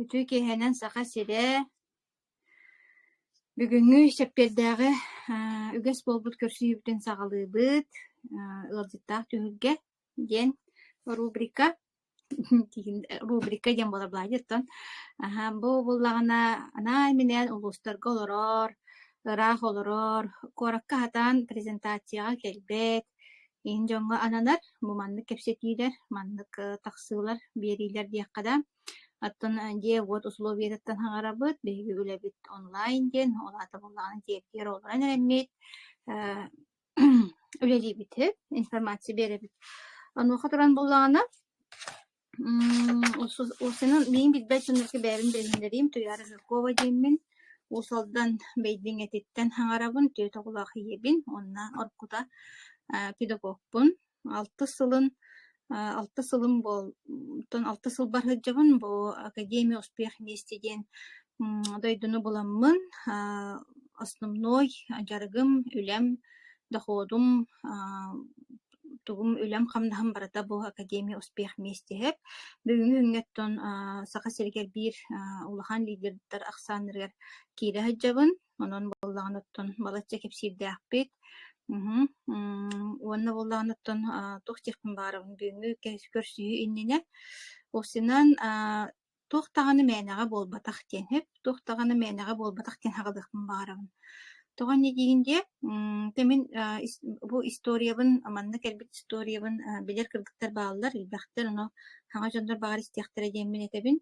Ütü kehenen sağa sire бүгүнгү сеппердäge үгэс болбут көрсүйүбүтүн сагалыыбыт ылдьыттаах түһүлгэ диэн рубрика рубрика диэн буола былаадьыттан бу буллагана анаай минэн улуустарга олорор ыраах олорор куоракка хатаан презентацияга келбет иин дьоҥҥо ананар бу маннык кэпсэтиилэр маннык тахсыылар биэриилэр диэххада аттан дьиэ вот условиятаттан хаҥарабыт биһиги үлэбит онлайн диэн олаата буллагана диэбитигэр олоран эрэммит үлэлиибит информация биэрэбит онуоха туран буллагана усунун биин билбэт сыныргы бэбин билимлэрим туяра Жиркова диэммин усалдан бэйдиҥ этиттэн хаҥарабын түөт оҕулаах иебин онна оркута педагогпун 6 сылым болтон 6 сыл барыджабын бу Академия успех вместе диэн дойдуну буламмын основной жарыгым үлэм доходум тугум үлэм хамнаһым барата бу Академия успех вместе хэп бүгүнгү үҥөттөн саха сиригер бир улахан лидердер ахсаанырыгар киирэ хаджабын онон буллаганыттан балачча кепсиирдээхпит уонна буллаганыттан тух тихпин баарабын бүгүнгү көрсүйүү иннине усунан тухтаҕаны мээнэҕэ буолбатах диэн хэп тухтаҕаны мээнэҕэ буолбатах диэн хаҕалыахпын баарабын тоҕон не диигинде тэмин бу историябын манна кэлбит историябын билэр кыргыттар бааллар илбэхтэр оно хаҥа дьоннор баҕар истиэхтэрэ диэммин этебин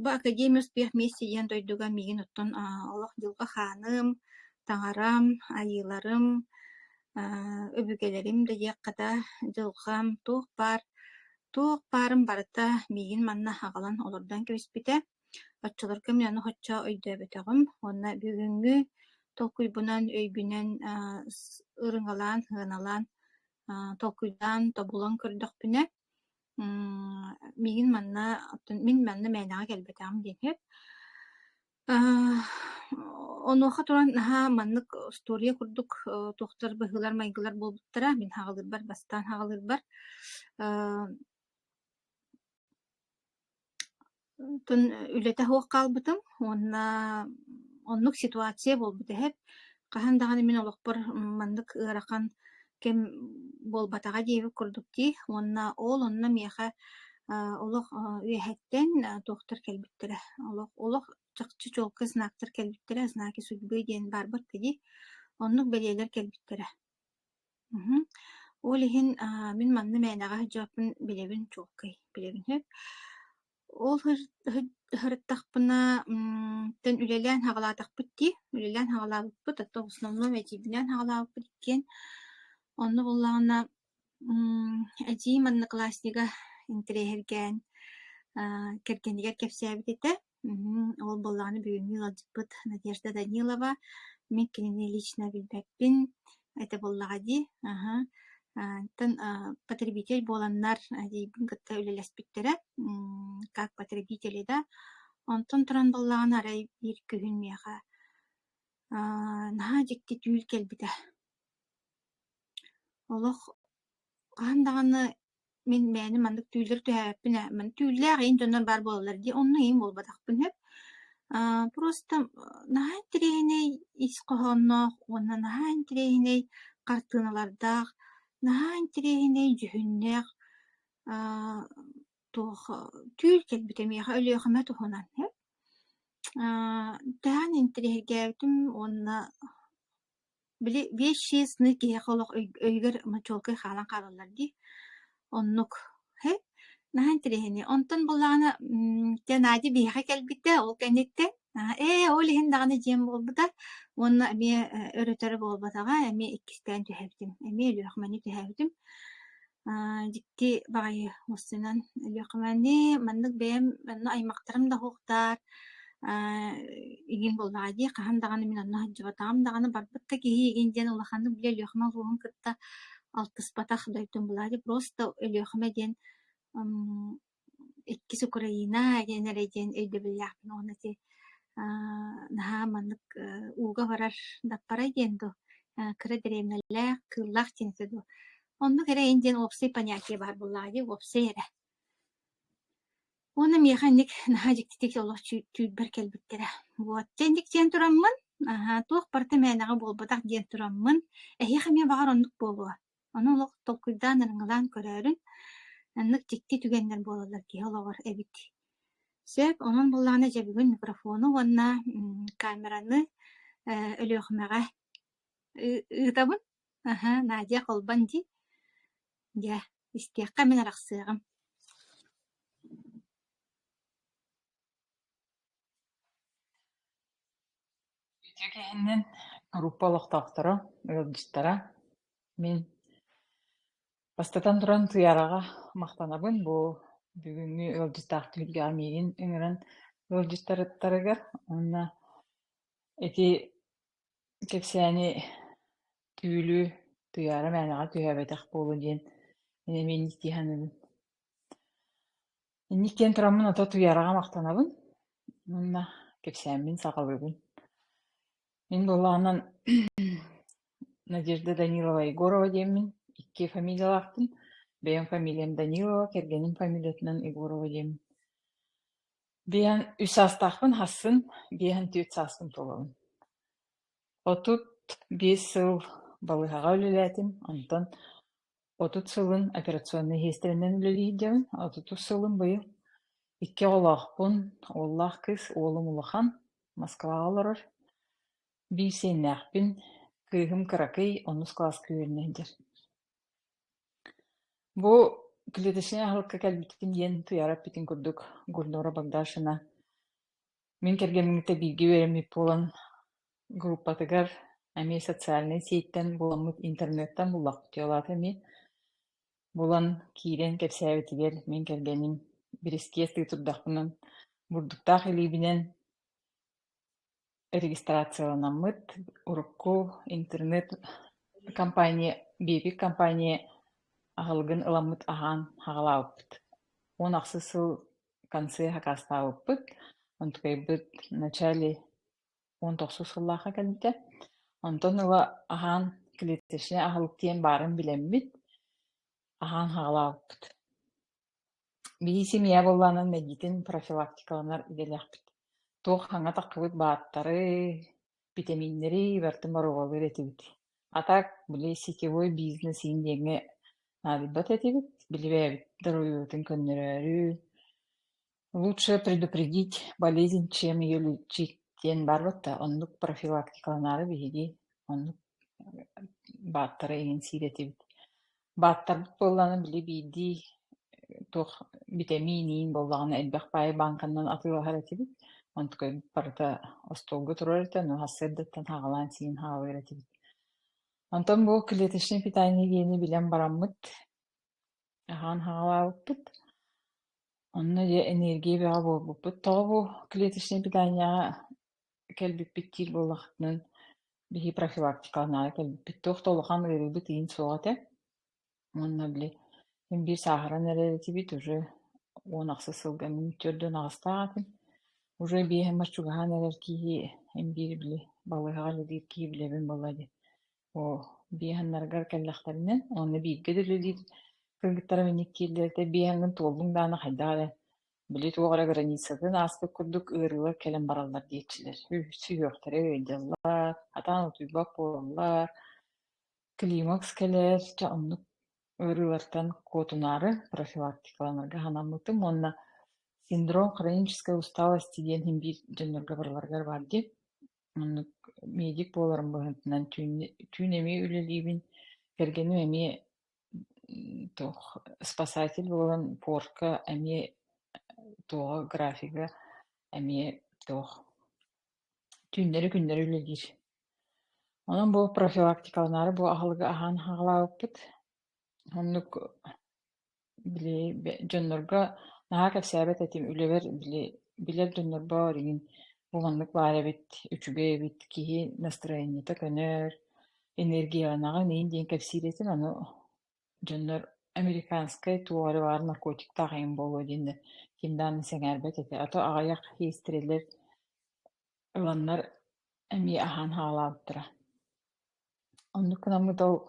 бу Академия успех вместе диэн дойдуга миигин оттон олох дьылга хааным таҥарам айыларым өбүгэлэрим да диэххата дьылгам туох баарым барыта миигин манна аҕалан олордон кэбиспитэ оччолорго мен ону хоччо өйдөөбөтөҕүм уонна бүгүҥҥү толкуйбунан өйгүнэн ырыҥалаан хыаналаан толкуйдаан тобулон көрдөхпүнэ миигин манна мээнэҕэ кэлбэтэҕим диэн хэп онуоха туран маннык история курдук туохтар быһыылар майгылар буолбуттара мин хаҕалыырбар бастаан хаҕалыырбар тун үлэтэ хуох хаалбытым уонна оннук ситуация буолбут эһэп хаһан даҕаны мин олохпор маннык ыарахан кем буолбатаҕа диэбик курдук дии уонна ол онно миэхэ олох үөһэттэн туохтар кэлбиттэрэ олох чахчы чуолка сынаактар кэлбиттэрэ сынааки судьбы диэн барбыт киди оннук бэлиэлэр кэлбиттэрэ ол иһин мин манна мээнэҕэ хаджааппын билэбин чуолкай билэбин хэп ол хырыттахпына тэн үлэлээн хаҕалаатахпыт дии үлэлээн хаҕалаабыппыт отто основной эдибинээн хаҕалаабыппыт иккиэн онно буллагана эдии манна классника интериэһэргээн кэргэнигэр кэпсээбит этэ ол буллагана бүгүнгү ылдьыппыт Надежда Данилова мен кинини лично билбэппин это буллага ди тан потребитель буоланнар дейбин кытта үлэлэспиттерэ как потребители да онтон туран буллагана арай бир күһүн миэхэ наһаа дьикти түүл кэлбитэ олох хаан даҕаны мин мээнэ маннык түүлэр түһээппин ман түүллээх иин дьоннор бар буолалар дии онно иин буолбатахпын хэп просто наһаа интирэһинэй ис коһоонноох уонна наһаа интирэһинэй хартыыналардаах наһаа интирэһинэй дьүһүннээх туох түүл кэлбитэ миэхэ өлүөхэмэ туһунан хэп таан интирэһиргээбитим уонна вещи сны киһи олох өйгөр мачуолкай хаалан хаалаллар дии оннук хэп наһаа интирэһинэй онтон буллагана Нади биэхэ кэлбитэ ол кэнниттэ ол иһин даҕаны диэн буолбута уонна эмиэ өрөтөрө буолбатаҕа эми иккистээн түһэбитим эми өлүөхмэни түһэбитим дикти баҕайы уоссунан өлүөхмэни маннык бэйэм онно аймактарым да хуохтаар игин буллаҕа дии хаһан даҕаны мин онно хаджыбатаҕым даҕаны барбытта киһи игин диэн улаханнык билэ өлүөхмэ улуһун кытта алтыспатах дойдум буллаҕа дии просто өлүөхмэ диэн иккис Украина диэнэрэ диэн өйдөбүлээхпин оонати наһаа маннык ууга барар даппара диэн ду кыра дэриэмнэлээх кыыллаах тиэнэтэ ду Онну кере инден опсый понятие бар буллади, опсый эре. Оны механик нахажик титик олох түйбер келбиттере. Вот, тендик тен тураммын. Ага, туох парты мәнәгә болбатак ден тураммын. Эхи хәме багар оннук болуа. Оны олох толкуйдан ырыңлан көрәрін. Аннык тикти түгеннер болалар ки ологор эбит. Сөп, онун булланы жебүгүн микрофону, онна камераны өлөөхмәгә ытабын. Ага, Надя колбан ди. Я, истиякка мен араксыгым. Үтекеһиннен группалыктактара, ылдыстара мен бастатан туран туярага мактанабын. Бу бүгүнкү ылдыстаак түйүлгө амигин ыҥыран ылдыстарыттарыгар онна эти кепсээни түүлү туяра мээнага түйэбэтэх буолу диэн мен тиһаныбын. Инниктен тураммын ото туярага мактанабын. Онна кепсээммин саҕалыбын. Мен булаанан Надежда Данилова Егорова диэммин. Икки фамилиялаахтын. Бэйэн фамилиям Данилова, кэргэнин фамилиятынан Егорова диэммин. Бэйэн үс астаахпын хассын, бэйэн түйт сааспын толабын. Отут 5 сыл балыхаға үлеләтим, онтон отут сылын операционный хестеринен үлелейдем, отут сылын быйыл. Икки олақпын, олақ кыз, олым улахан, Москваға оларыр. Бейсеннәқпін, кыйхым кыракый, онус класс күйерінендер. Бу клеточная ахылыққа кәлбіттін ен туярап бітін күрдік Гульнора Багдашина. Мен кергенміңті білгі вереміп болан группатыгар әме социальный сеттен буламыт интернеттен булақ бүтеолаты мен булан киирен кепсәбетигер мен кергеним бириские стыйтурдахпынан бурдуктаах илибинен регистрацияланаммыт урукку интернет компания бепик компания ахылгын ыламмыт ахан хагалааппыт. Он аксы сыл конце хакастааппыт, онтукайбыт начале 19 сыллааха кэлбите. Онтон ыла ахан клетешне ахылык тиен барын билеммит, ахан хагалааппыт. Бии семья болланан медитин профилактикаланар иделяхпыт. Туох хаңа таккыбыт бааттары, витаминнери бартын баругалыр этибит. Атак биле сетевой бизнес индеңе надыбат этибит, билебэбит даруютын көннөрөрү. Лучше предупредить болезнь, чем ее лечить. Тен барбатта, оннук профилактикаланары биһиги, оннук бааттары эйин сиретибит. Бааттар болланы биле биди туох витаминин боллаганы элбэх пай банканан атыылахар этибит. Онтукай барыта остолгу турар эте, но хассырдыттан хагалаан сиин хаалыр этибит. Онтон бу клеточный питание гени билен бараммыт, ахан хагалаабыппыт. Онна же энергия бэга болбуппыт. Тоҕо бу клеточный питание кэлбиппиттир боллахтынан биһи профилактикаланары кэлбиппит. Туох толухан ырыбыт иин суоҕате. Онна биле мен бир сахаран эрэрэтибит уже 10 сылга мен төрдөн агастаатым. Уже биэһэ мачугахан эрэр киһи эм бир биле балыһаҕа ледир киһи билебин боллади. О биэһэннаргар кэллэхтаринен онна бииргэ дөлөлир кыргыттара минник кииллэрэтэ биэһэҥҥин туоллуҥ даана хайдаале били туоҕара границатын ааспык курдук ыарыылар кэлэн бараллар диэчилэр. Сүйүөхтэрэ ыйдаллар, атаан утуйбак буолаллар, климакс кэлэр, оннук ыарыылартан куотунары профилактикаланарга ханаммытым. Онна синдром хронической усталости диэн химбир дьоннорго барыларгар барди. Оннук медик буоларым быһытынан түүн эми үлэлиибин кэргеним эми туох спасатель буолан порка эми туоҕа графига эми туох түүннери күннери үлэлиир. Онон бу профилактикаланары бу ахылга ахан хагалаабыппыт. Оннук били дьоннорго наһаа кэпсээбэт этим үлэбэр билэр дьоннорбо оригин буганнык баар эбит, үчүгэй эбит, киһи настроениета көнөр, энергияланага нейин диэн кэпсииретин ону дьоннор американскай туоҕары баар наркотик тахайын болуо диэннэ кимдааны сэҥээрбэт эти. Ото аҕайах хиистерэлэр ыланнар эми ахан хаалаабыттара. Оннук кынаммыт ол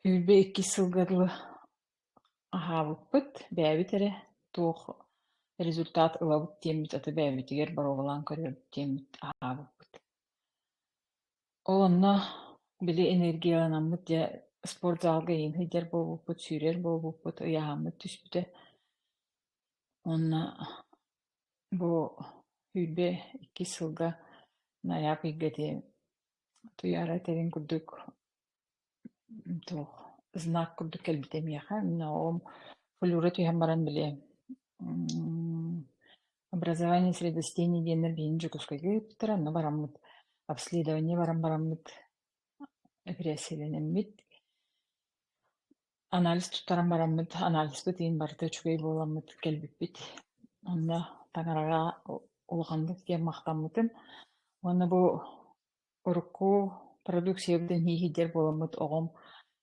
Хүлбе 2 сылгарлы аһаабыппыт, бээбит эре туох результат ылабыт диэммит аты бээбитигэр барылалаан көрүөбүт диэммит аһаабыппыт. Ол онно били энергияланаммыт дьэ спорт залга иин hyдьар буолбуппут, сүүрэр буолбуппут, ыйаһаммыт түспүтэ. Онно бу хүлбе 2 сылга наяб ыйгытый туяра терин курдук туох знак курдук келбитемияха мина оом флюра туйан баран биле образование средостений диэннер биин жукускайга ыптара но бараммыт обследование бараммыт операцияланеммит анализ туттаран бараммыт анализбы тиин барыта чугай буоламмыт келбиппит онно таңарага улахандык диэн мактаммытым онно бу урукку продукциябытын хиихиддер буоламмыт оҕом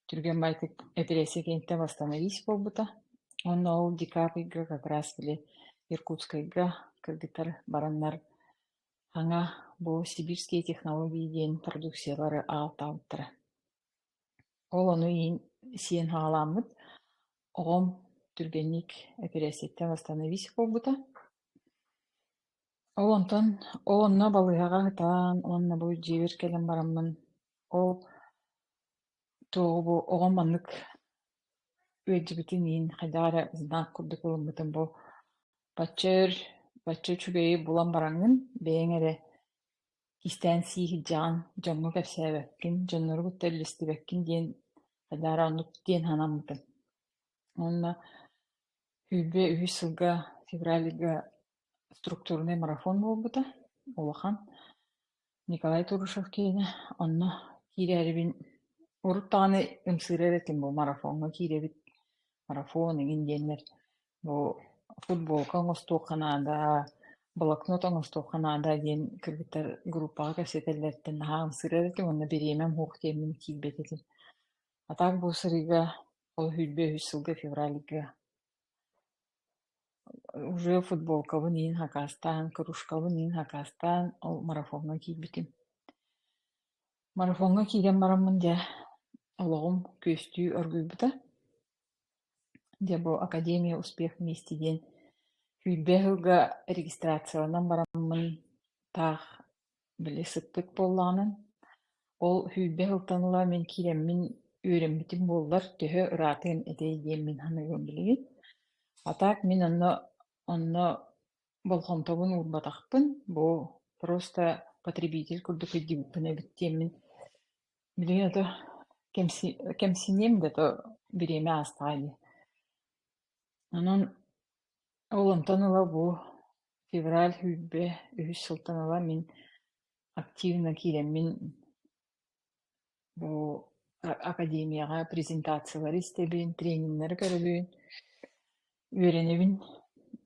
түрген байтык операция кенте восстановись болбута онно ол декабрьга как раз биле Иркутскайга кыргыттар бараннар аңа бу сибирские технологии диэн продукциялары аалтаабыттара. Ол ону иин сиэн хаалааммыт оҕом түргенник операцияттен восстановись болбута. Ол онно балыһаҕа хытаан онно бу дьиэбэр кэлэн бараммын. Ол туоҕу оҕом маннык үөдьибитин иин хайдаара знак курдук ылыммытын бу бачча чүгэйи булан бараҥҥын бэйэҥ эрэ кистээн сииһилдьаҕан дьоҥҥо кэпсээбэккин, дьонноругут төллүстүбэккин диэн хайдаара оннук диэн ханаммытым. Онно хүлбэ 3 сылга февральга структурный марафон буолбута, улахан Николай Турушев киэне, онно киирээрибин уруттааны ымсыырар этим бу марафонго кииребит марафон игин диэннер бу футболка оҥостуохханаада, блокнот оҥостуохханаада диэн кыргыттар группага кэпсэтэллэртэн наһаа ымсыырар этим онно бириэмэм хуох диэммин киирбэт этим. Атаак бу сырыыга ол хүлбэ 3 сылга февральга уже футболкабын иин хакаастаан, кружкабын иин хакаастаан ол марафонга киирбитим. Марафонга киирэн бараммын дьэ олоҕум күөстүү оргуйбута. Дьэ бу Академия успех вместе диэн хүлбэ сылга регистрацияланан бараммын таах били сыппыт буоллаанын. Ол хүлбэ сылтаныла мен киирэммин үөрэммитим буоллар төһө ыраатыын этэй диэммин ханыгым билигин. Атаак мин онно болхонтобун уурбатахпын, бу просто потребитель курдук ыйдибыппын эбит диэммин билигин ото кемсинем да то бириэме аастаали. Онон ол онтоныла бу февраль хүлбэ 3 сылтаныла мин активно киирэммин бу академияга презентациялар истебин, тренингнер көрөбүн, үөрэнебин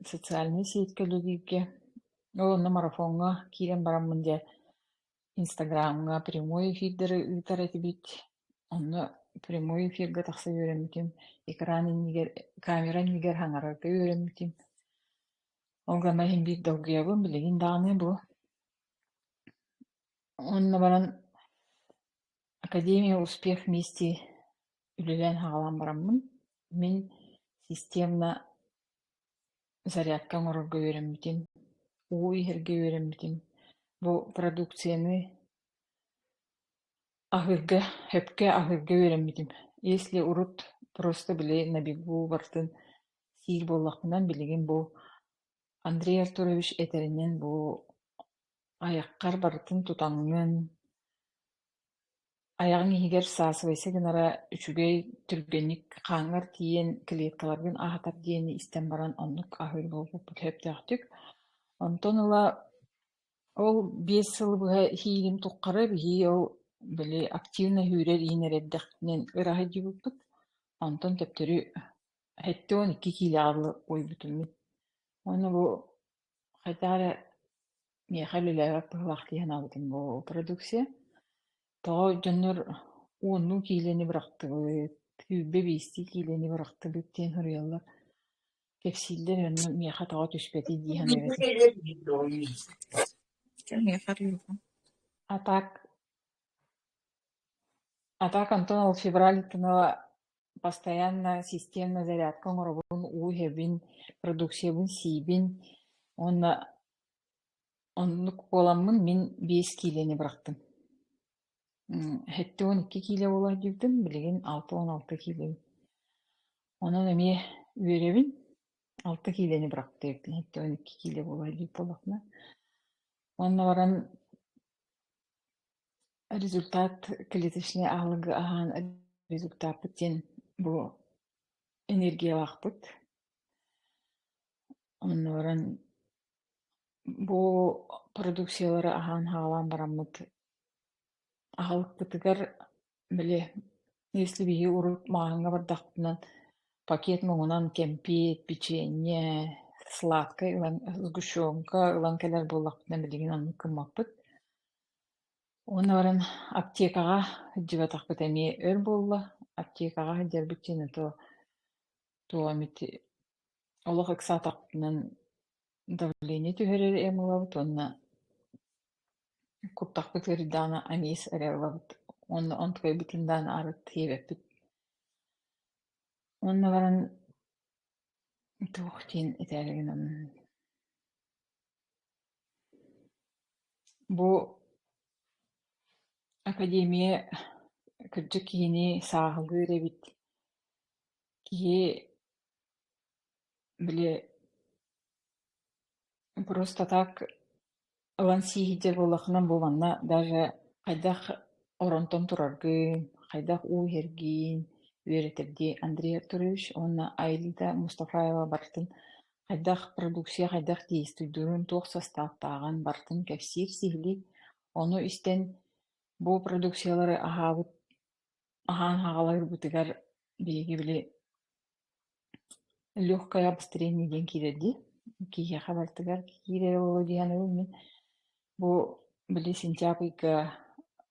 социальный сеть көлөгүүгге. Ол онно марафонга киирэн бараммын дьэ инстаграмга прямой эфирдери ыытар этибит. Онно прямой эфирга тахса үөрэммитим, камера нигер хаҥарарга үөрэммитим. Олгама химбит долгуябын билигин дааны бу. Онно баран Академия успех вместе үлэлэн хаалан бараммын. Мен системна зарядка оҥорорго үөрэммитим, уу иһэргэ үөрэммитим. Бу продукцияны хөпкө аһырга үөрэммитим. Если урут просто биле на бегу бартын сиир буоллахмынан билигин бу Андрей Артурович этеринен бу аяккар бартын тутаҥҥын, аяҕың иһигэр саасыбайса гынара үчүгэй түргэнник хааҥар тиийэн клеткаларгын аһатар диэни истэн баран оннук аһыр буолбуппут höpтэхтүк. Онтон ыла ол 5 сыл быһа хиирим туххары биһии ол били активно хүрэр иин эрэддэхтинэн ыраһы дьибыппыт. Онтон төптөрү хэтте 12 килиаҕылы ойбутуммит. Оны бу хайдаара миэхэ үлэлээбэк быһылаах тииһэн абытым бу продукция. Тоҕо дьоннор уонну киилэни бырахтыбыт, хүлбэ 5 киилэни бырахтыбыт диэн хуруйаллар. Кэпсииллэр онно миэхэ тоҕо түспэти дииһэн эбэтим. Атаак онтон ол февраль тыныла постоянно системно зарядка оңоробун, уйхебин, продукциябын сийбин. Оннук боламмын мен 5 килени бырактым. Хетте 12 киле бола жүрдüm, билеген 6-16 киле. Онон эме үеребин 6 килени быракты, хетте 12 киле бола жүрүп болакна. Онна баран результат клеточный агылгы ахан результат тен бу энергиялакпыт. Онна баран бу продукциялары ахан хагалан бараммыт. Агалыкпытыгар биле, если бии уруп мааҥҥа бардахпытынан пакет моңунан кемпит, печенье, сладкое, сгущенка, ылан келер боллахпытынан билигин онны кыммаппыт. Онна баран аптекага жыбатахпыт эми өр болла, аптекага жәрбит жена туамит олох ыксаатахпытынан давление түһэрэр эмылабыт, онна куттахпыт ырдаана амис эрэлабыт, онна онткой битиндаана арыт хиэбэппит. Онна баран туох тиин этээлигин бу академия кырдьык киһини сааһылыыр эбит. Киһи биле просто так ылан сииһидьэр буоллаххынан бу манна даже хайдах оронтон тураргыын, хайдах уухергиин үөретэрдии Андрей Артурович, онна Айлита Мустафаева бартын хайдах продукция, хайдах действуйдуун туох составтааган бартын кэпсиир сиһили, ону истэн бу продукциялары аһаабыт аһаан хагалайырбытыгар биһиги били легкое обострение диэн киирэрди, киһи хабартыгар киирэр боло диэни мен бу били сентябрьга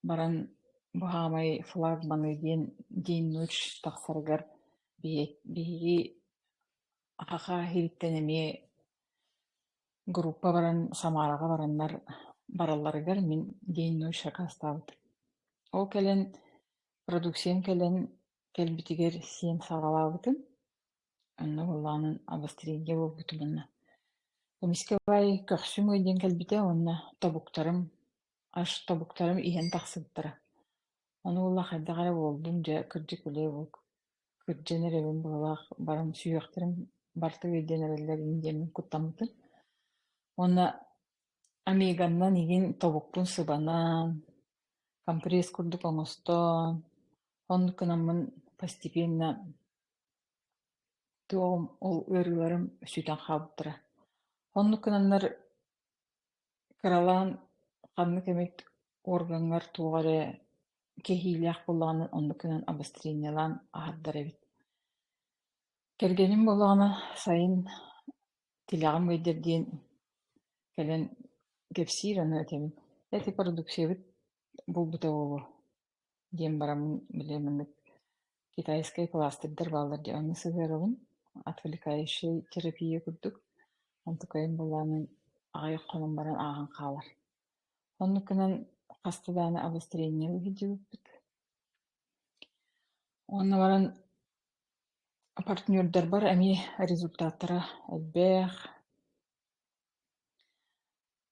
баран бухамай флагманы диэн день ночь тахсарыгар биһиги хаха хириттэн эми группа баран Самарага бараннар баралларыгар мен день ночь хакастабыт. Ол келен продукциям келен келбитигер сиэн сагалаабытын, онно буллаанын обострение болбутумунна. Комиссиябай көхсүм өйден келбите, онна аш тобуктарым иһэн тахсыбыттара. Ону булла хайдагара болдум, дьэ кырдьык биле бул кырдьан эребин булалаах баран сүйөхтөрүм бартык өйден эреллер индиэмин куттаммытын. Онна амиганнан игин тобукпун сыбанан, компресс курдук оҥостон, оннукунаммын постепенно туом ол ырыларым сүтэн хаабыттара. Оннукунаннар кыралаан ханнык эмит органнар тугаре кехиилээх буллаанын оннукунан обострениялаан аһардар эбит. Кэргэним буллаана сайын тилэҕим ыйдэр диэн келен кэпсиир ону этемин. Эти продукциябыт булбута болу диэн барамын билеминник китайскай пластырдар баалар ди онны сыгырабын отвлекающий терапия курдук. Онтукайын буллаанын аҕайык хонун баран ааһан хаалар. Оннукунан хастадаана обострение выгидибыппыт. Онна баран партнердар бар, эми результаттара элбээх.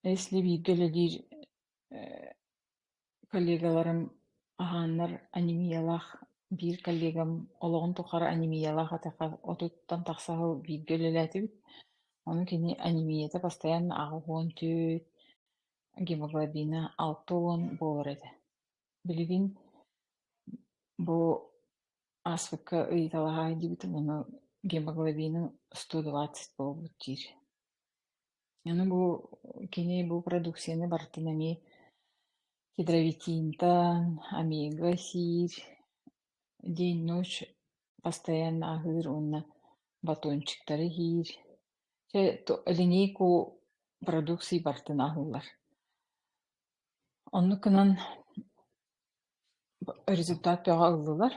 Если бииргэлэлиир коллегаларым аһааннар анемиялаах, биир коллегам ологон тухара анемиялаах атака отуттан тахсаһыл бииргэлэлээтибит. Ону кини анемията постоянно агуон түйт, гемоглобина 6 болар эте. Билигин бу аспыкка ыйталаһа дибитим, ону гемоглобина 120 болбут диир. Ону бу кини бу продукцияны бартын эми гидровитинтан, омега сир, день ночь постоянно агыр, онна батончиктары хир. Линейку продукции бартын агыллар. Оннукунан результат төҕө ыллылар.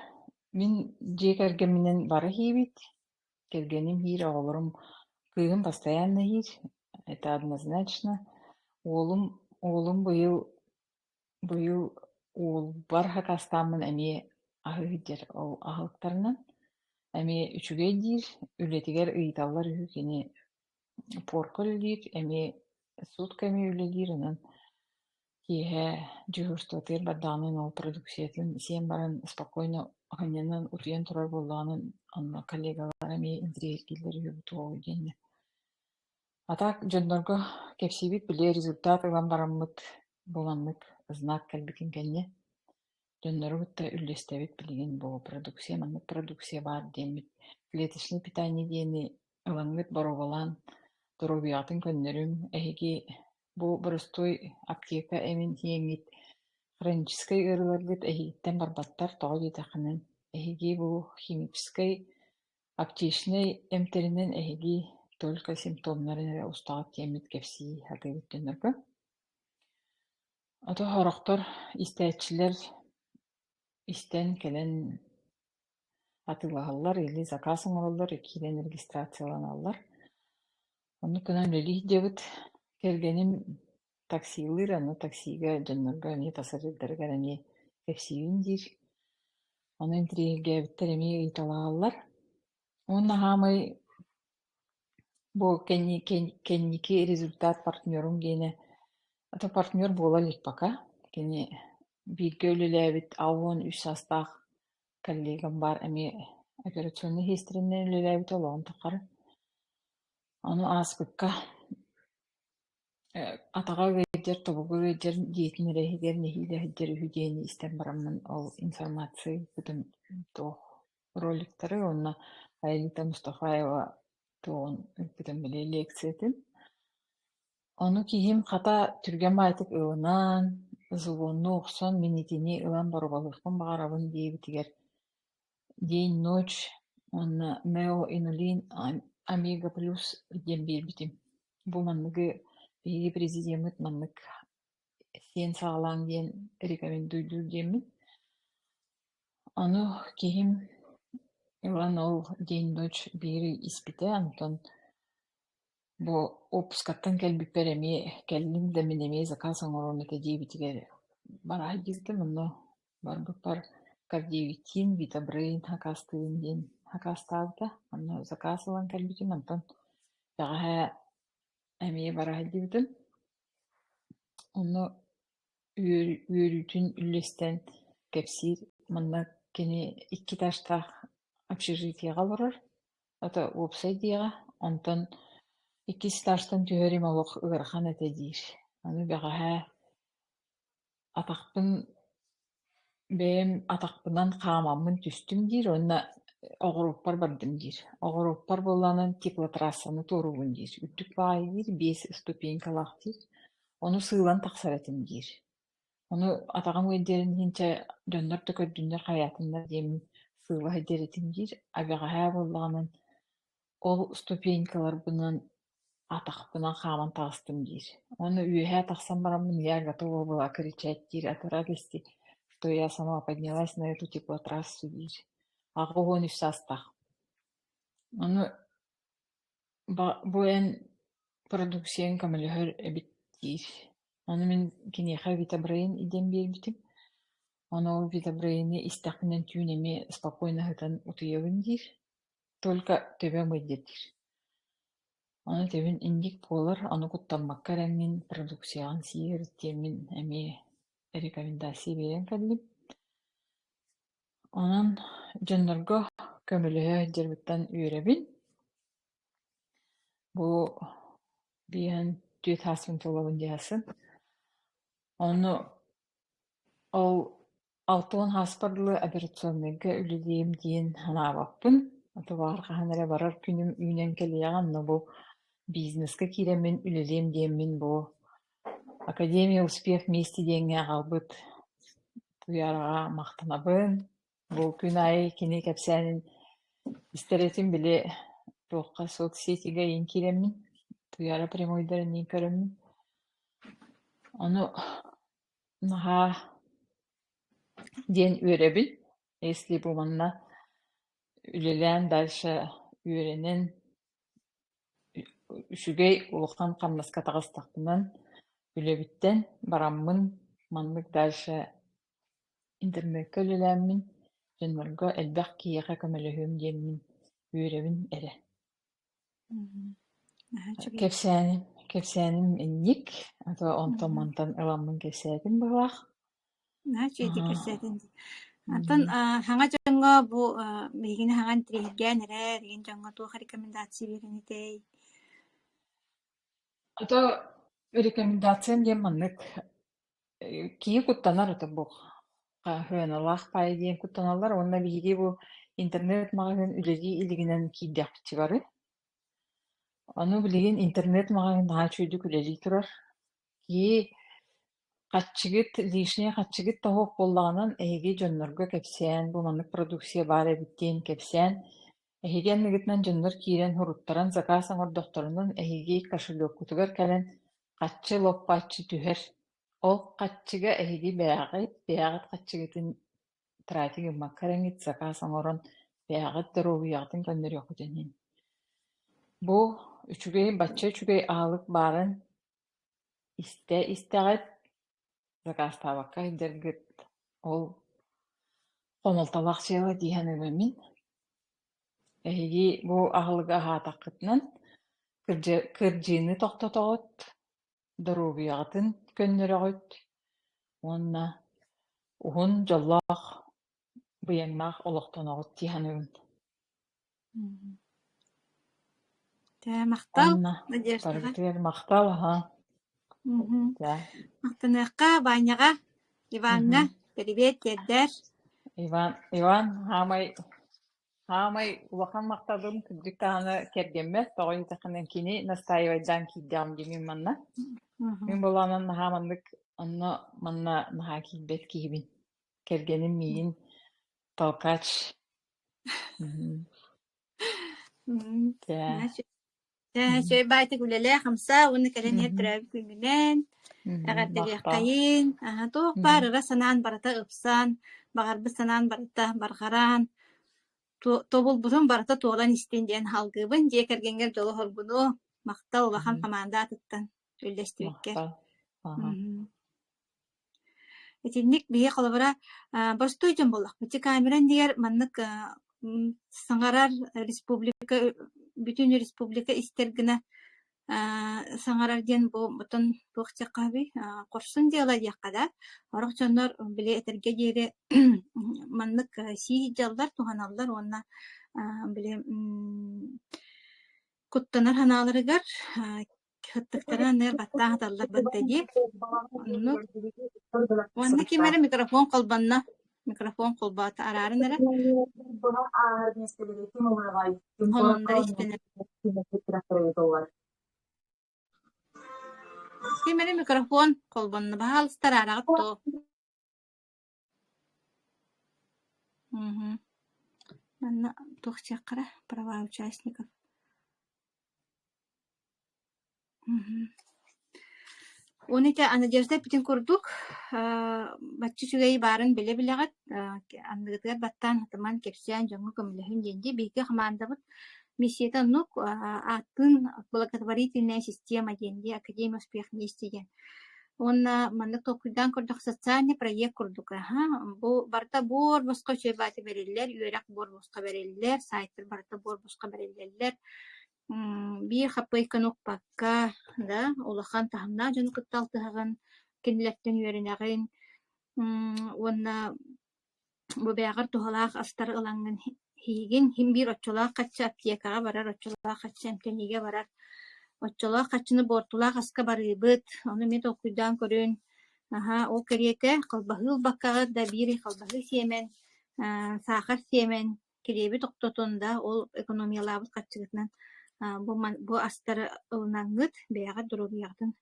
Мин диэк эргэминэн бары хиибит. Кэргэним хир, оҕолорум кыыһым постоянно хир. Это однозначно. Уолум быйыл уол бар хакастааммын эмиэ аһыһыдьар ол аһылыктарынан. Эми үчүгэй диир, үлетигер ыйталлар үһү кини порко үлелиир, эми сутками үлелиир, онон киэһэ дьүһүрстуотыгар бардаанын ол продукциятын сиэн баран спокойно ханнянан утуйан турар буоллаҕынын онно коллегалар эми интрииргиллер үһү туол диэннэ. Атаак дьоннорго кэпсиибит билээ результат ылан бараммыт буланнык знак кэлбитин кэннэ. Дьонноробутта үллэстэбит билигин бу продукция, маннык продукция баар диэммит. Клеточный питание диэни ылаңмыт боробалаан торобуяатын көннөрүм эһиги бу боростой аптека эмин тиэҥит хронической ырыларгыт эһииттэн барбаттар тоҕо диэтэххинэн эһиги бу химической аптечный эмтеринэн эһиги только симптомнарын эрэ устаҕат тиэммит кэпсии хатыыбыт дьоннорго. Ото хорохтор истээччилэр истэн кэлэн атыылаһаллар или заказ оҥороллор киирэн регистрацияланаллар. Онну кынан үлэлиих диэбит кэргэним таксиылыр, аны таксига дьоннорго эмиэ тасарыдарыгар эмиэ кэпсиибин диир. Ону интрииргээбиттэр эмиэ ыйталааллар. Уонна хаамай бу кэнники результат партнерум диэнэ. Ата партнер буола ликпака. Кини бииргэ үлэлээбит ауон үс састаах коллегам бар эми операционный хестериннен үлэлээбит олоон тахары. Ону ааспыкка атаға ыйдьар, тобуга ыйдьар диэтин эрэһигэр нэһиилэһидьэр үһү диэни истэн бараммын ол информация бүтүн туох роликтары онна Аэлита Мустафаева туон бүтүн биле лекциятын. Ону киһим хата түргэн маатык ылынан, зулуонну охсон минитини ылан боробалыхпын баҕарабын диэбитигэр день-ночь онна неоинулин омега плюс диэн биэрбитим. Бу манныгы биһиги президиумыт маннык сиэн саҕалаан диэн рекомендуйдуу диэммит. Ону киһим ылан ол день-ночь биiri испите, антон бу опускаттан кэлбиппэр эми кэллим да мен эми заказ оҥорон эте диэбитигэр бараһыдьыктым, онно барбыппар кардиовитин, витабрейн хакастыын диэн хакастаабыта, онно заказ ылан кэлбитим, антон бэҕэһэ эмиэ бараһыдьыбытым. Онно үөрүүтүн үллэстэн кэпсиир манна кини икки таштаах общежитиеҕа олорор, ото уопсай диэҕэ, онтон иккис таштан түһэрим олох ыарахан эте диир. Ону бэҕэһэ атахпын бэйэм атахпынан хаамаммын түстүм диир, онна оҕоруппар бардым диир. Оҕоруппар буоллаанан теплотрассаны туоругун диир. Үттүк баҕай диир, 5 ступенькалаах диир. Ону сыылан тахсар этим диир. Ону атаҕам ыйдэрин хинчэ дьоннор да көрдүннөр хайаатыннар диэмин сыыла хайдэрэтим диир. Абэҕэһээ буоллаанан ол ступенькаларбынан атахпынан хааман таҕыстым диир. Ону үөһээ тахсан бараммын, я готова была кричать диир от радости, что я сама поднялась на эту теплотрассу диир. Агуон үс састах. Ону бу эн продукциянын көмөлөһөр эбит диир. Ону мен киниэхэ витабрейн идем биэрбитим. Ону ол витабрейни истэхпинэн түүн эми спокойно хытан утуйабын диир. Только төбө мыйдыр диир. Ону төбүн индик буолар, ону куттаммакка эрэҥин продукцияҕын сиир диэмин эми рекомендация биэрэн кэллим. Онон дьоннорго көмөлөһө дьэрбиттэн үөрэбин. Бу биэһэн түөт хааспын толобун диасын. Ону ол 6 хааспарлы операционныйга үлэлиэм диэн ханаабаппын. Атыбааргаһан эрэ барар күнүм үүнэн кэлиэҕин, но бу бизнеска киирэмин үлэлиэм диэммин бу Академия успех вместе диэҥҥэ аҕалбыт туйарага махтанабын. Бу күн ай кини кэпсээнин истэретим биле туохха соцсетига ин киирэммин. Туяра прямойдарын ин көрөммүн. Ону наһаа диэн үөрэбин. Если бу манна үлэлээн дальше үөрэнэн үчүгэй улахан хамнаска таҕыстахпынан үлэбиттэн бараммын маннык дальше интернетке үлэлээммин. дьоннорго элбэх киэхэ көмөлөһүм диэммин үөрэбин эрэ. Кэпсээним инник, ато онтоммонтон ыламмын кэпсээтим быһыах. Чийди Ага. кэпсэтин. Антон хаңа жоңго бу мигини хаңан тирэгэн эрэ деген жоңго туох рекомендация беренитей. Ото рекомендациям диэм маннык кии куттанар ото бу хыаналаах пай диэн куттаналлар, онна биһиги бу интернет-магазин үлэги илигинэн киирдэхпичигары. Ону билигин интернет-магазин наһаа чүйдүк үлэлии турар. Кии хаччыгыт, лишний хаччыгыт тоһуох боллаҕынан эһиги дьоннорго кэпсээн, бу маннык продукция баар эбиттиин кэпсээн, эһиги анныгытынан дьоннор киирэн хуруттаран заказ оҥордохторунан эһиги кошелёккутугар кэлэн хаччы лоппааччы түһэр. Ол хаччыга эһиги бээҕэт хаччыгытын тратик ыммакка эрэҥит заказ оҥорон бээҕэт дорообуйаҕытын көннөрүөххүтүн ин. Бу бачча үчүгэй аалык баарын истэҕэт заказ таабакка идэргит ол хомолталаах сыала диэhän ыгыммин. Эһиги бу аһылыга аһаатаххытынан кырдьыыны тохтотоҕут, дорообуйаҕытын көннөрөҕүт, уонна уһун дьоллоох быйаҥнаах олохтоноҕут диэhän ыгым. Мактал, Онна Надеждаға. барбытыгар мактал, Да. Мактаныакка, Баняға, Иванна, привет, деддер. Иван хаамай улахан мактадым кырдьык тааны кэргэммэ тоҕой тахынан кини настаивайдан кииддаам димин манна. Мин болаанан наһаа маннык онно манна наһаа киирбэт киһибин. Кэргэним миигин толкач. Сөй байтык үлэлэ хамса, уонна кэлэн хэттэрээбит күнгүнэн, эҕэрдэриэххайын, туох баарыра санаан барата ыпсан, баҕарбыт санаан барата барҕарaan, тобулбутун барата туолан истин диэн халгыбын, дьиэ кэргэҥҥэр долу хорбуну, мактал улахан хамаандаатыттан үллэстибиккэр. Этинник бие холобара борстой жон боллак. Бити камеран диер маннык саңарар республика, бүтүн республика истергина саңарар диен бу бутун туохтяккаби корсун диала дияккада орох жоннор биле этерге диэри маннык си жаллар туханаллар уонна биле куттанар ханааларыгар хыттыктаран нер баттаах таллар баддади. Уонна кимэри микрофон колбаата арарын эре. Холондар истенер. Кимэри микрофон колбанна баалыстар арагат то. Манна тухчаккара права участников. Уните Надежда битин курдук баччы чүгэй баарын биле-билегат анныгытыгар баттан хатыман кепсиан жоңгу көмөлөһүн денди биһиги хамаандабыт миссиятан нук атын благотворительная система денди Академия успех вместе ден. Он маннык токуйдан курдук социальный проект курдук. Бу барта бор боско чөйбаты береллер, үөрак бор боско береллер, сайттар барта бор боско береллер. Бир хаппайканук пакка, да, улахан тахамна жон кытталтыгын, кинлеттен үөренагын, уонна бу бягар тухалаах астар ылангын хигин хим бир оччолаах качча аптекага барар, оччолаах качча эмтениге барар, оччолаах каччыны бортулаах аска барыбыт, ону мет окуйдан көрүн, ол кериете калбахыл баккага да бири калбахыл сиемен, сахар сиемен, кереби токтотунда ол экономиялабыт каччыгытынан бу астар ылнаңыт бэяга дуробуягытын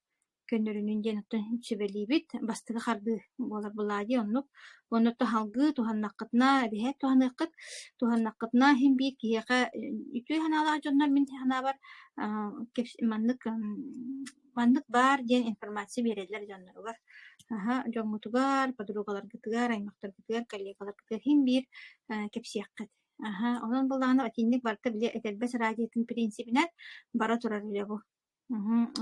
көннөрүнүн денуттан чебелибит бастыгы харды болар булади оннук халгы туханнаккытна бихет туханнаккытна хим бир киэка үтүй ханаалаа жоннор мин ханабар маннык бар диэн информация берелер жонноругар жоңмутугар подругаларгытыгар аймактаргытыгар коллегаларгытыгар хим бир кепсияккат онон булдааны атинник барта биле этелбес радиотын принципинен бара турар үле бу.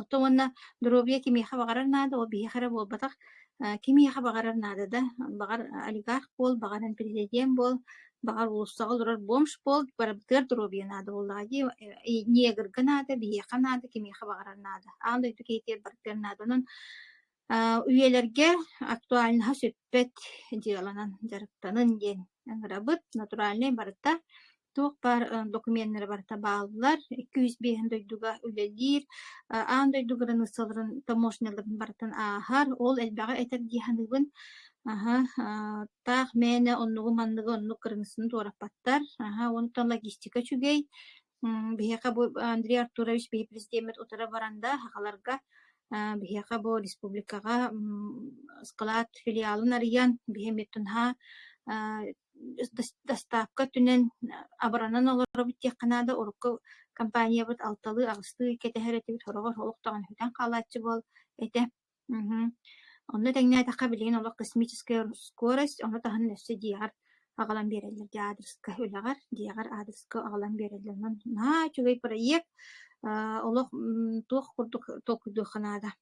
Ото онна дробия кимиха багарар наада о бихара болбатак Кимиэхэ бағарар наадада, бағар олигарх бол, бағаран президент бол, бағар улуссаҕа олорор бомж бол, барабытыар дуробия наада боллаади, негырга наада, биэхэ наада, кимиэхэ бағарар наада. Аан дойду кейтер барытыар наада. Онон үйелерге актуальныха сөппет диаланан жарыктанын ден аңырабыт, натуральный барыта, туох бар документтері барыта баалылар, 200 бейін дойдуга үлелир, аан дойдугарын ысылырын таможняларын барытын аахар, ол әлбәға әтер диханыбын, тақ мәне оннугу манныгы оннуг кырынысын туараппаттар, онтан логистика чүгей, бияқа бу Андрей Артурович бей президент утара баранда хақаларга бияқа бу республикаға склад филиалын арыян бихеметтунха доставка түнен абаранан олоро биттек канада орукка компания бут алталы агысты кетехеретибит хорогор холуктаган хүтен калаачы бол эте. Онны теңне така билген олох космическая скорость, оны тахан нөссе диягар агалан берелер ди адреска хүлэгар диягар адреска агалан берелер. На чугай проект олох туох курдук токуду канада.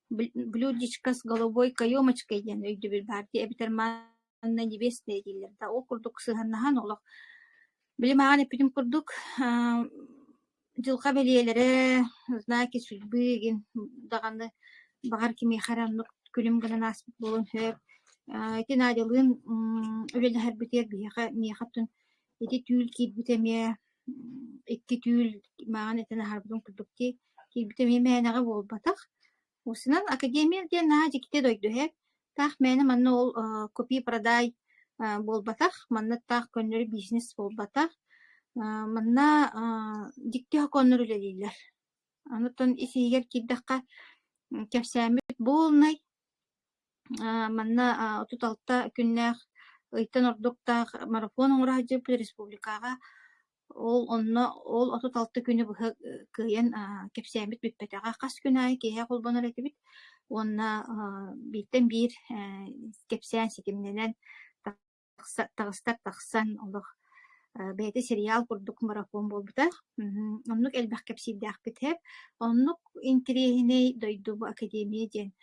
Блюдечко с голубой каемочкой ден өйдү бир барди эбитерман на небесные дилер. Да о курдук сыганнахан олох. Билимаган эпидим курдук жылка белиелере знаки судьбы ген даганы багар кими хараннык күлүм гана насып болун хөп. Этин адылын үлелер битер бияка мияхатын эти түүл кийбитеме икки түүл маган этин харбын курдукти кийбитеме менага болбатак. Усынан академия ден на жикте дойду хөп. Тах мэни манна ол копи продай болбатах, манна тах көннөрү бизнес болбатах, манна дикте хаконнөрү лелилер. Анутон исигер киддакка кепсәмит болнай, манна отуталта күннәх ыйтан ордуктах марафон оңрахажып республикага ол отуталта күнү быһы кыйын кепсәмит бүтпетага кас күнай кеһе колбонор этибит. Онна биттен бир кепсән сикимненен тагыстар тахсан олох бәйте сериал курдук марафон болбута. Оннук элбах кепсиддах битеп, оннук интерегиней дойду бу академия ден.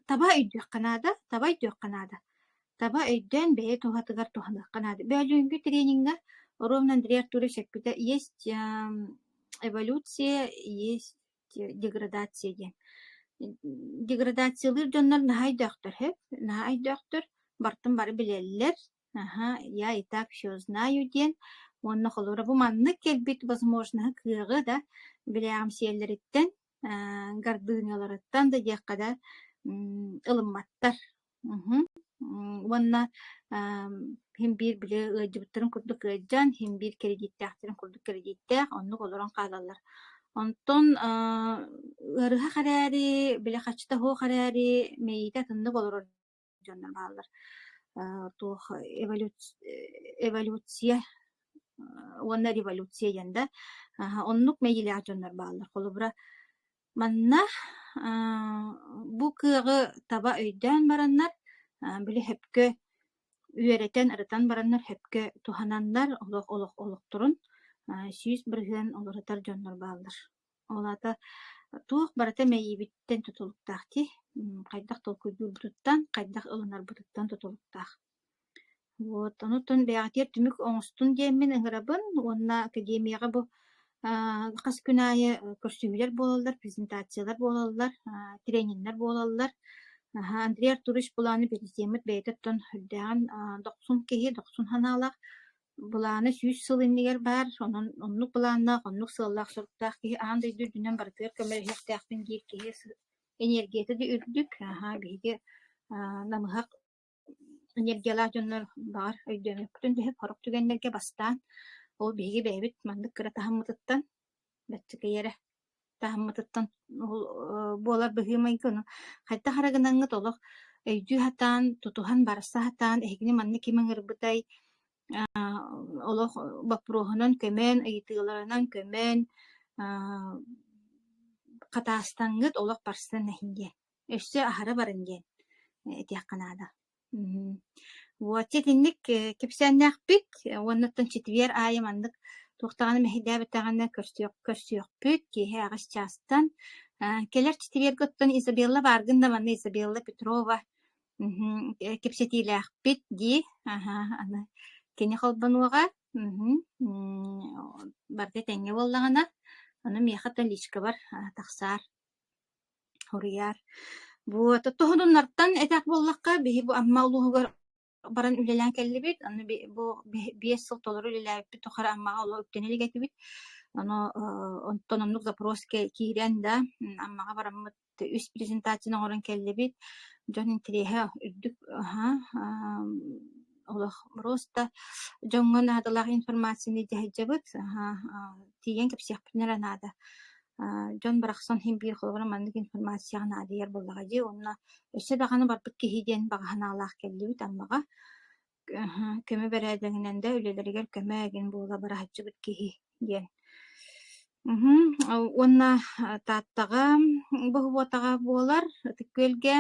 Таба өйдүк канада. Таба өйден бәйе тухатыгар туханак канада. Бәлүнгү тренингнар ровно Андрей Артурович әкпіті есть эволюция, есть деградация ден. Деградациялыр жоннар нахай доктор, бартын бары білелер. Я и так все знаю ден. Онны холора бу манны келбит возможно кыгы да билягам сиеллереттен, гардынияларыттан да дияққада ылымматтар. Онна hem bir bile ödübütlerin kurduk ödcan, hem bir kreditlerin kurduk kreditler, onu olarak kadarlar. Ondan ırıha kararı, bile kaçta ho kararı, meyite tındık olur canlar bağlar. Tuh evolüsiye, onlar evolüsiye yanda, onluk meyiler canlar bağlar. Kolubra, manna bu kığı taba ödden baranlar, bile hepke üyereten arıtan baranlar hepke tuhananlar olok turun süs birgen olaratar jonlar bağlar. Olata tuğ barata meyibitten tutuluktaqti. Qaydak tolkuydul bututtan, qaydak ılınar bututtan tutuluktaq. Вот, онутон бәгатер түмүк оңостун диэмин ыңырабын, онна академияга бу кас күнайы көрсүмүлер болалар, презентациялар болалар, тренингler болалар. Андрей Артурович буланы президент бәйтеттен хүлдәгән 90 ханалак буланы 100 сылыннигер бар, оннук буланна, оннук сыллак сырттак ки андай дүннән бартыр көмөр хектактын кирки энергияты да үрдүк, биге намыхак энергиялар жоннор бар, өйдөмөк бүтүн деп хорок түгеннерге бастан, ол биге бәйбит мандык кыра тахаммытыттан, бәттикере тахаммытыттан болар быгымай көну. Хайта харагынаңы толок өйдү хатан, тутухан барса хатан, эгини манны кимеңер бутай, олох бапрохунан көмөн, ыйтыларынан көмөн, катастаңгыт олох барсын нәхинге. Өссө ахара барынген, этияк канада. Вот, тетинник кепсәннәк бит, оннаттан четвер айы мандык Туохтаҕаны мэһидээ бэтээҕинэ көрсүөхпүт, киэһэ аҕас чаастан. Келэр читибиэр готтон Изабелла бааргын да манна Изабелла Петрова кепсетиилээхпит дии. Аны кини холбонуоҕа барда тэҥҥэ буоллаҕына, ону миэхэ талличка бар, тахсаар, хуруйаар. Вот, тоһунуннартан этэх буоллахха, биһи бу амма улууһугар баран үлэлээн кэллибит, аны бу 5 сыл толору үлэлээбиппит, тохара аммаҕа оло үктэнэлигэтибит. Оно онтон оннук запрос киирэн да, аммаҕа бараммыт үс презентацияны оҕорон кэллибит. Дьон интериэһэ үрдүк, олох просто жоҥҥон аадылаах информацияны идэһиджэбыт, тиийэн кэпсиэхпитинэр анаада. Дьон барахсан хим биир холборо маннык информацияға наадыйар боллаҕа дии, онна өссө даҕаны барбыт киһи диэн багаһынаалаах кэллибит аммаҕа. Көмө бэрээдэҥинэн да үлэлэригэр көмө эгин буола бараһыччыбыт киһи диэн. Онна тааттаға быһыбуотаҕа буолар, тыккүөлгэ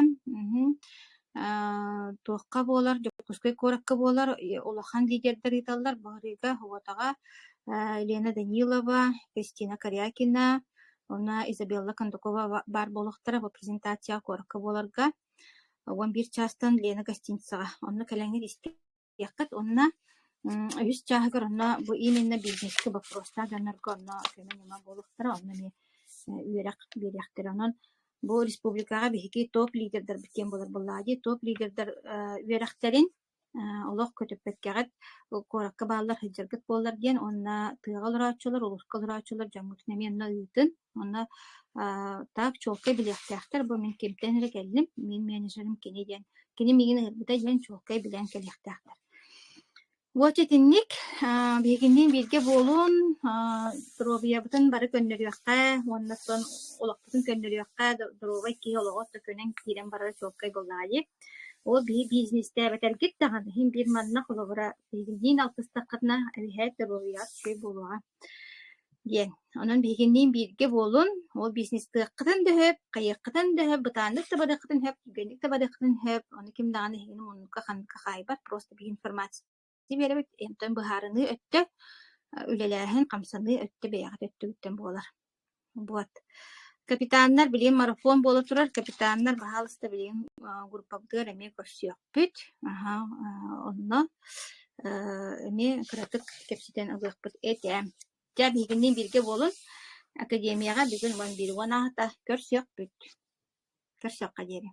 туохха буолар, жокускай куоракка буолар, улахан лидердер ыйталлар, быһырыыга хубуотаҕа Елена Данилова, Кристина Корякина, онна Изабелла Кондукова бар болуохтара бу презентация куоракка буоларга. Уон бир частан Лена гостиницаға. Онна кэлэҥи дистиэххит, онна үс чааһыгар онна бу именно бизнеске вопроста донорго онна көмө нема болуохтара, онна ми үөрэх биэриэхтэр онон бу республикага биһиги топ лидердер биткен болар буллаади, топ лидердер үөрэхтерин олох көтөппеккэгет куоракка бааллар хыджаргыт буоллар диэн, онна тыаҕа олораачулар, улуска олораачулар дьоҥҥутун эми онна ыытын, онна так чуолкай билиэхтээхтэр, бу мен кемтен эрэ келлим, мен менеджерим кини диэн, кини миигин ыырбыта диэн чуолкай билэн келиэхтээхтэр. Вот этинник биһигинниин бииргэ буолун дробиябытын бары көннөрүөххэ, уоннаттан олохпутун көннөрүөххэ, дробай киһи олоҕотто көнэн киирэн барара чуолкай боллаади. Ол биһи бизнестэ бэтэргит даҕаны хин биир манна холобура биһигинниин алтыстаххытына эбиһээт дробияат чүй буолуğa диэн. Онон биһигинниин бииргэ буолун ол бизнес тыаххытын дөһөп, хайыаххытын дөһөп, бытааннык да бадыаххытын хөп, түгэнник да бадыаххытын хөп, ону ким даҕаны хигини муннукка ханныкка хаайбат, просто биһи информация беребит, эмтен быһаарыны өттө үлэлээһин хамсаны өттө бэйэҕит өттүгүттэн буолар. Вот. Капитаннар билиин марафон буола турар, капитаннар баһаалыста билиин группабытыгар эми көрсүөхпүт. Онно эми кыратык кепситен ылыахпыт этээм. Дьэ биһигинниин бииргэ буолун академияга бүгүн уон биир уонаахта көрсүөхпүт. Көрсүөхха диэри.